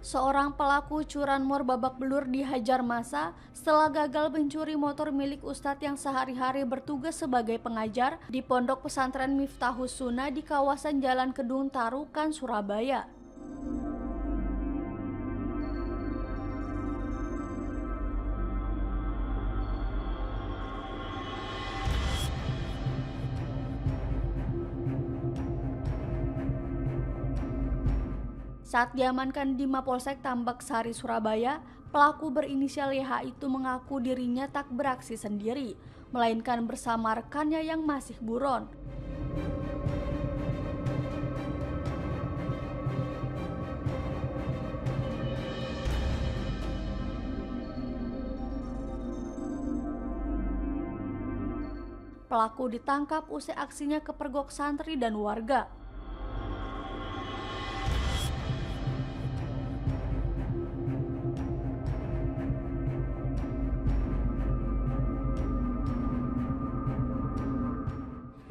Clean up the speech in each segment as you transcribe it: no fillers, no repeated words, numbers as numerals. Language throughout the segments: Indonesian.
Seorang pelaku curanmor babak belur dihajar massa setelah gagal mencuri motor milik ustadz yang sehari-hari bertugas sebagai pengajar di Pondok Pesantren Miftahus Sunnah di kawasan Jalan Kedung Tarukan, Surabaya. Saat diamankan di Mapolsek Tambak Sari, Surabaya, pelaku berinisial YH itu mengaku dirinya tak beraksi sendiri, melainkan bersama rekannya yang masih buron. Pelaku ditangkap usai aksinya kepergok santri dan warga.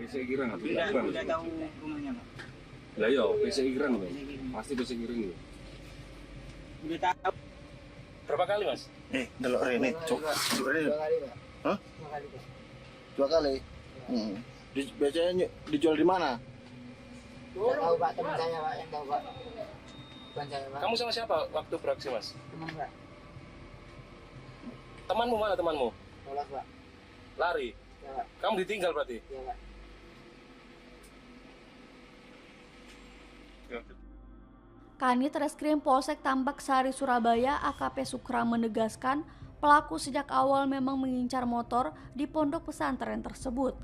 PC Ireng atau Udah tahu rumahnya, Pak. Lah yo, PC Ireng loh. Pasti PC Ireng loh. Udah tahu. Berapa kali, Mas? Delok rene, cok. Rene. Dua kali, Pak. Hah? 2 kali, Pak. 2 kali. Biasanya dijual di mana? Nggak tahu, Pak. Teman saya, Pak, yang tahu, Pak. Bukan saya, Pak. Kamu sama siapa waktu beraksi, Mas? Teman, Pak. Temanmu mana temanmu? Lolos, Pak. Lari. Ya, Pak. Kamu ditinggal berarti? Ya, Pak. Kanit Reskrim Polsek Tambak Sari, Surabaya, AKP Sukra menegaskan pelaku sejak awal memang mengincar motor di pondok pesantren tersebut.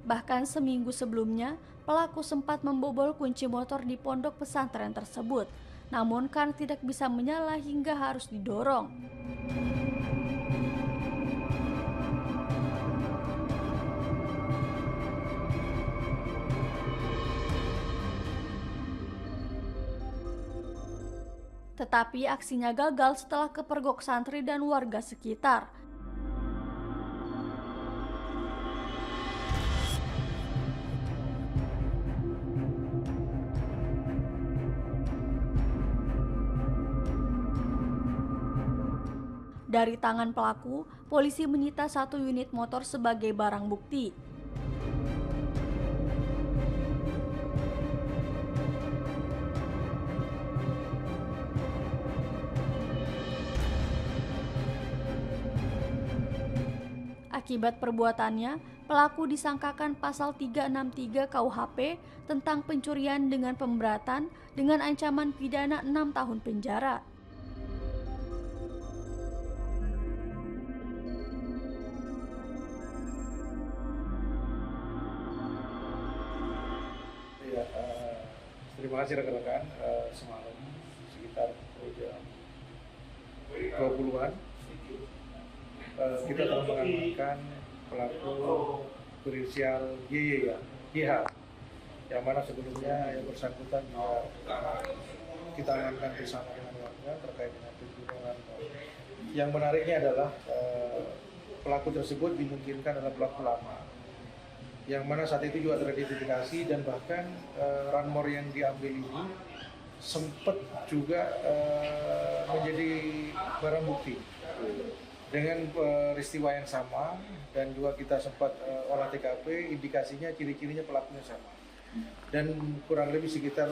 Bahkan seminggu sebelumnya, pelaku sempat membobol kunci motor di pondok pesantren tersebut. Namun kan tidak bisa menyala hingga harus didorong. Tetapi aksinya gagal setelah kepergok santri dan warga sekitar. Dari tangan pelaku, polisi menyita 1 unit motor sebagai barang bukti. Akibat perbuatannya, pelaku disangkakan pasal 363 KUHP tentang pencurian dengan pemberatan dengan ancaman pidana 6 tahun penjara. Ya, terima kasih rekan-rekan. Semalam sekitar jam 20-an kita telah mengamankan pelaku berinisial YY ya, YH, yang mana sebelumnya yang bersangkutan juga kita amankan bersama dengan warga terkait dengan pencurian. Yang menariknya adalah pelaku tersebut dimungkinkan adalah pelaku lama, yang mana saat itu juga teridentifikasi dan bahkan ranmor yang diambil ini sempat juga menjadi barang bukti dengan peristiwa yang sama, dan juga kita sempat olah TKP, indikasinya ciri-cirinya pelakunya sama. Dan kurang lebih sekitar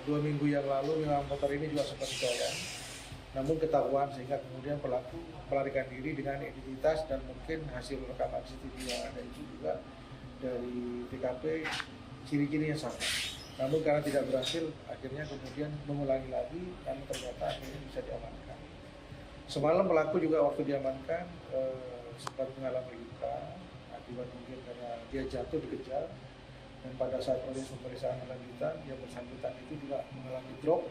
2 minggu yang lalu memang motor ini juga sempat dicurian, namun ketahuan sehingga kemudian pelaku melarikan diri dengan identitas dan mungkin hasil rekaman CCTV yang ada itu juga dari TKP ciri-cirinya sama. Namun karena tidak berhasil, akhirnya kemudian mengulangi lagi, namun ternyata akhirnya bisa diamankan. Semalam pelaku juga waktu diamankan sempat mengalami luka akibat mungkin karena dia jatuh dikejar, dan pada saat proses pemeriksaan lanjutan yang bersangkutan itu juga mengalami drop,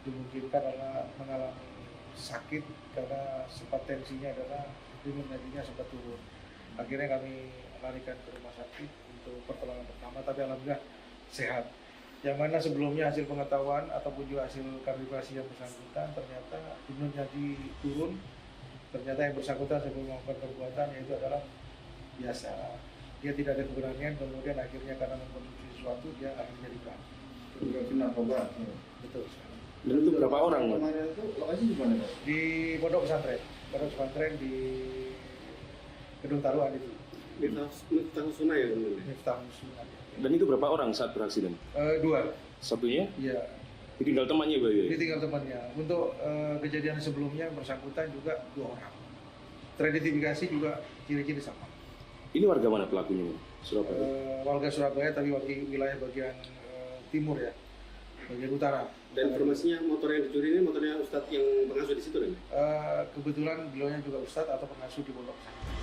dimungkinkan karena mengalami sakit karena sempat tensinya adalah denyut nadinya sempat turun. Akhirnya kami larikan ke rumah sakit untuk pertolongan pertama, tapi alhamdulillah sehat. Yang mana sebelumnya hasil pengetahuan ataupun juga hasil kalibrasi yang bersangkutan ternyata denyut nadi turun Ternyata yang bersangkutan sebelum melakukan perbuatan yaitu adalah biasa. Dia tidak ada keberanian, kemudian akhirnya karena mengkonsumsi sesuatu dia akhirnya dibakar. Berarti narkoba. Betul. Dan itu berapa orang, Bang? Kemarin itu lokasi di mana, Pak? Di pondok pesantren di Gedung Taruhan itu. Miftah Husna ya teman-teman. Miftah Husna. Dan itu berapa orang saat beraksi, Dan? 2. Satunya Iya. ditinggal temannya, Bang. Ya? Ditinggal temannya. Untuk kejadian sebelumnya bersangkutan juga 2 orang. Teridentifikasi juga ciri-ciri sama. Ini warga mana pelakunya, Bang? Surabaya. Warga Surabaya tapi wilayah bagian timur ya, bagian utara. Dan informasinya motor yang dicuri ini motornya Ustadz yang pengasuh di situ kan? Kebetulan beliaunya juga ustadz atau pengasuh di pondok pesantren.